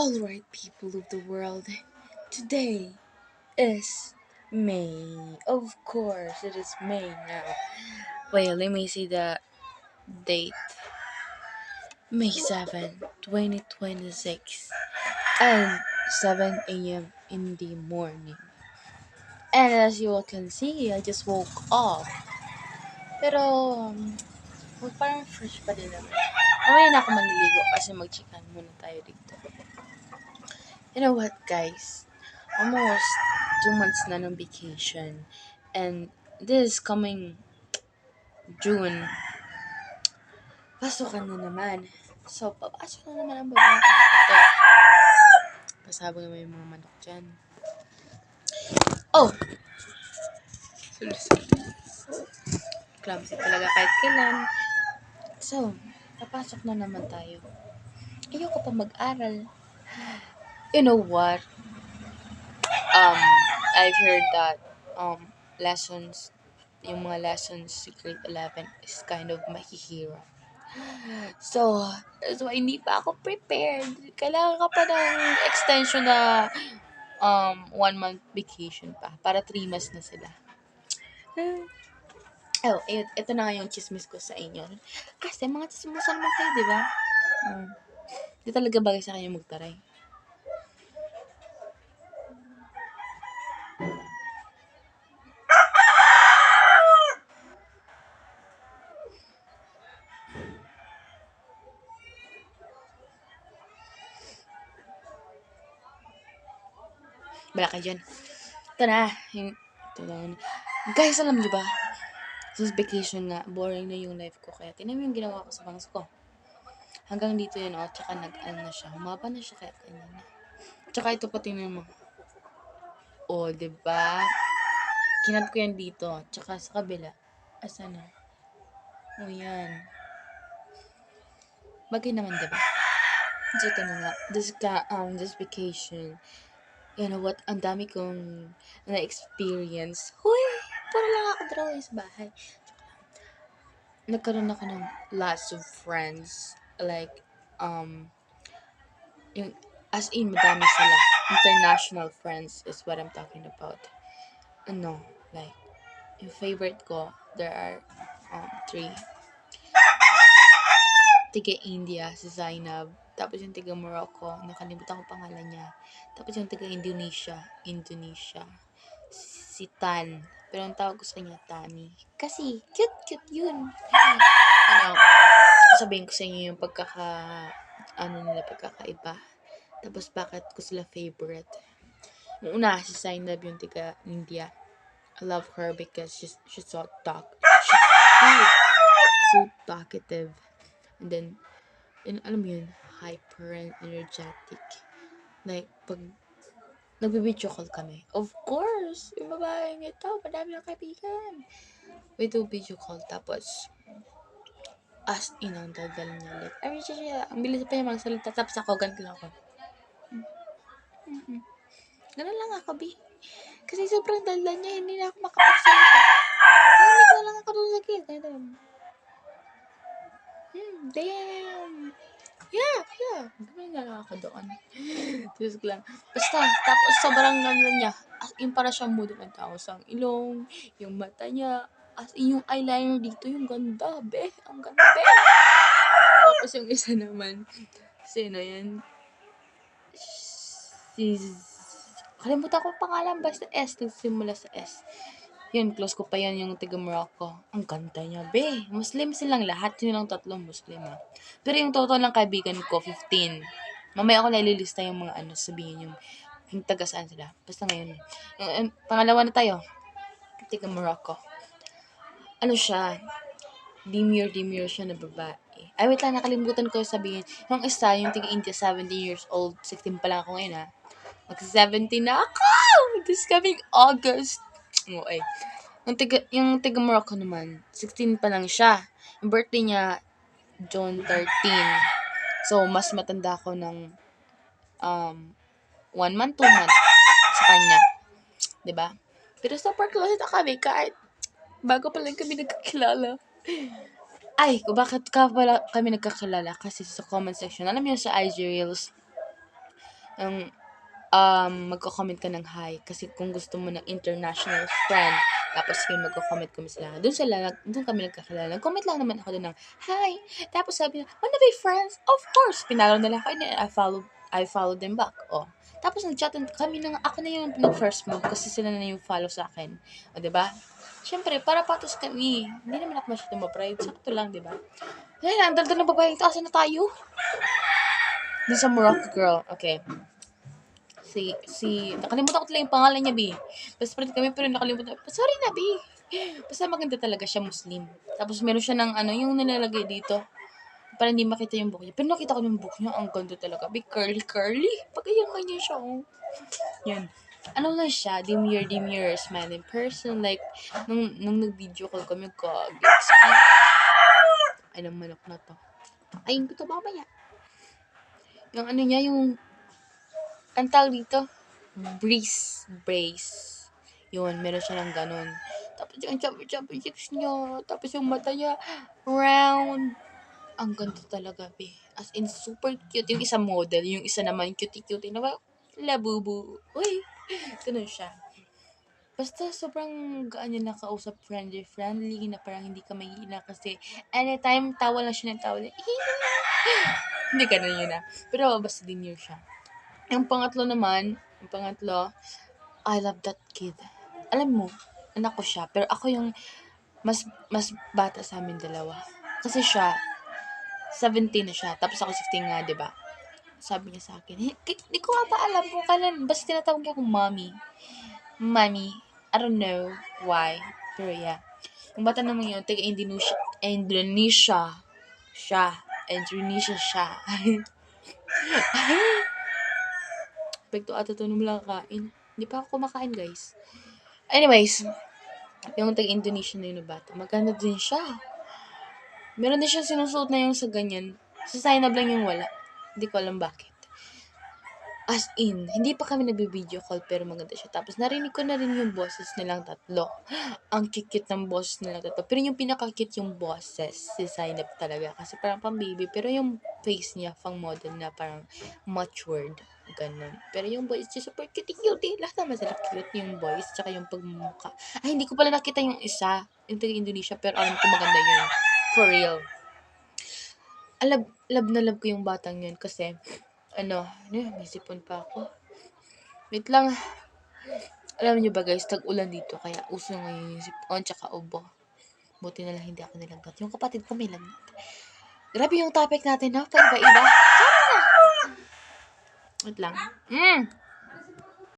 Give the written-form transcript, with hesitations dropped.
Alright, people of the world, today is May. Of course, it is May now. Wait, let me see the date. May 7th, 2026, and 7 a.m. in the morning. And as you all can see, I just woke up. Pero, parang fresh pa din naman. Mamaya na ako maliligo kasi mag-checkan muna tayo dito. You know what, guys? Almost 2 months na ng vacation. And this coming June, pasukan na naman. So, papasok na naman ang babae. Ito. Pasabog naman yung mga manok dyan. Oh! Clumsy talaga kahit kailan. So, papasok na naman tayo. Ayoko pa mag-aral. You know what? I've heard that lessons, yung mga lessons sa grade 11 is kind of mahihirap. So, hindi pa ako prepared. Kailangan ka pa ng extension na 1 month vacation pa. Para 3 months na sila. Ito na nga yung chismis ko sa inyo. Kasi mga chismosa naman kayo, di ba? Di talaga bagay sa kanya magtaray. Bala ka dyan. Ito na. Guys, alam niyo ba? Since vacation nga, boring na yung life ko. Kaya tinan mo yung ginawa ko sa bangs ko. Hanggang dito yun, tsaka nag-ano na siya. Humaba na siya kaya kanya na. Tsaka ito pa tingnan mo. Diba? Kinat ko yan dito. Tsaka sa kabila. Asa na? Yan. Bagay naman, diba? So, ito na nga. This vacation, you know what? Ang dami kong na-experience. Huy! Para lang ako drawing sa bahay. Nagkaroon ako ng lots of friends. Like, yung, as in, madami sila. International friends is what I'm talking about. Like, yung favorite ko, there are 3. Tiga-India, si Zainab. Tapos yung tiga-Morocco, nakalimutan ko pangalan niya. Tapos yung tiga-Indonesia, si Tan. Pero ang tawag ko sa kanya, Tani. Kasi, cute yun. Sabihin ko sa inyo yung pagkakaiba. Tapos bakit ko sila favorite. Yung una, si Zainab, yung tiga-India. I love her because she's so talkative. And then, alam mo yun, hyper and energetic. Like, pag nagbe-video call kami, of course, yung babaeng ito, madami ng kaibigan. We do video call, tapos, as in, ang dagal niya. Like, ang bilis pa niya magsalita, tapos ako, ganito lang ako. Ganun lang ako, B. Kasi sobrang daldal niya, hindi na ako makapagsalita. Hindi ko lang ako nalagay. Ganito. Damn. Yeah. Gawin na lang ako doon. Diyos ko lang. Basta, tapos sobrang ganda niya. As in, para siyang mood ng tao. Ang ilong, yung mata niya. As in, yung eyeliner dito, yung ganda, be. Ang ganda, be. Tapos yung isa naman, sino yan? Kalimutan ko pangalan, basta S. Nagsimula sa S. Yun, close ko pa yan yung taga Morocco. Ang ganda niya, be. Muslim silang lahat. Yun lang 3 Muslim, ha. Pero yung total ng kaibigan ko, 15. Mamaya ako nalilista yung mga sabihin yung taga saan sila. Basta ngayon. Yung pangalawa na tayo. Taga Morocco. Ano siya? Demure siya na babae. Ay, wait lang, nakalimutan ko sabihin. Yung isa, yung taga India, 17 years old. 16 pa lang ako ngayon, ha. Mag-17 na ako! This coming August. Okay. Yung taga Morocco naman, 16 pa lang siya. Yung birthday niya, June 13. So, mas matanda ako ng 1 month, 2 months sa kanya. 'Di ba? Pero super close na kami kahit bago pa lang kami nagkakilala. Ay, bakit ka pala kami nagkakilala? Kasi sa comment section, alam niyo sa IG Reels, magko-comment ka ng hi kasi kung gusto mo ng international friend, tapos yun magko-comment kami sila. Doon kami nagkakilala. Nag-comment lang naman ako doon ng hi. Tapos sabi niya, "Wanna be friends?" Of course. Pinalo nila ako and I followed them back. Oh. Tapos nag-chatan kami ng ako na yung nag-first move kasi sila na yung follow sa akin. O, 'di ba? Siyempre, para patos kami. Hindi naman ako masyadong ma-pride. Sakto lang, 'di ba? Ayun, ang daldal ng babae. Taasan na tayo. Doon sa Morocco girl. Okay. Nakalimutan ko talaga yung pangalan niya, B. Best friend kami, pero nakalimutan. Sorry na, B. Basta maganda talaga siya, Muslim. Tapos meron siya ng yung nilalagay dito. Para hindi makita yung buhok niya. Pero nakita ko yung buhok niya, ang ganda talaga. Big curly. Pag ganyan siya, oh. Yan. Ano lang siya, demure, smiling person. Like, nung nag-video call kami, gag. Ay, ng manok na to. Ayun ko to mamaya. Yung ano niya, ang tawag dito, brace. Yun, meron siya ng ganun. Tapos yung chubby cheeks niya. Tapos yung mata niya, round. Ang ganda talaga, be. As in, super cute. Yung isa model, yung isa naman cutie-cutie na labubu. Uy, ganun siya. Basta sobrang gaan niya nakausap, friendly na parang hindi ka mahihina kasi anytime tawa lang siya ng tawa. Hindi ganun yun Pero basta din yun siya. Yung pangatlo, I love that kid. Alam mo, anak ko siya, pero ako yung mas bata sa amin dalawa. Kasi siya, 17 na siya, tapos ako 16 nga, di ba? Sabi niya sa akin, di ko nga pa alam kung kailan, basta tinatawag niya akong mommy. Mommy. I don't know why. Pero yeah. Yung bata naman yun, taga Indonesia siya. Pagto ata to nung lang kain. Hindi pa ako kumakain, guys. Anyways, yung taga-Indonesia na yun na bata, maganda din siya. Meron din siya sinusuot na yung sa ganyan. Sa sign-up lang yung wala. Hindi ko alam bakit. As in, hindi pa kami nagbi-video call pero maganda siya. Tapos narinig ko na rin yung boses nilang tatlo. Ang cute ng boses nilang tatlo. Pero yung pinaka-cute yung boses, si Zainab talaga. Kasi parang pang-baby. Pero yung face niya, pang model na parang matured. Ganun. Pero yung boys, super cute. Lahat naman sila cute. Yung boys, tsaka yung pagmumukha. Ay, hindi ko pala nakita yung isa. Yung taga-Indonesia. Pero alam ko maganda yun. For real. Love na love ko yung batang yun. Kasi, may sipon pa ako. Wait lang. Alam niyo ba guys, tag-ulan dito. Kaya uso ngayon yung sipon tsaka ubo. Buti na lang hindi ako nilagnat. Yung kapatid ko may lagnat. Grabe yung topic natin, no? Paiba-iba. Sorry na. Wait lang.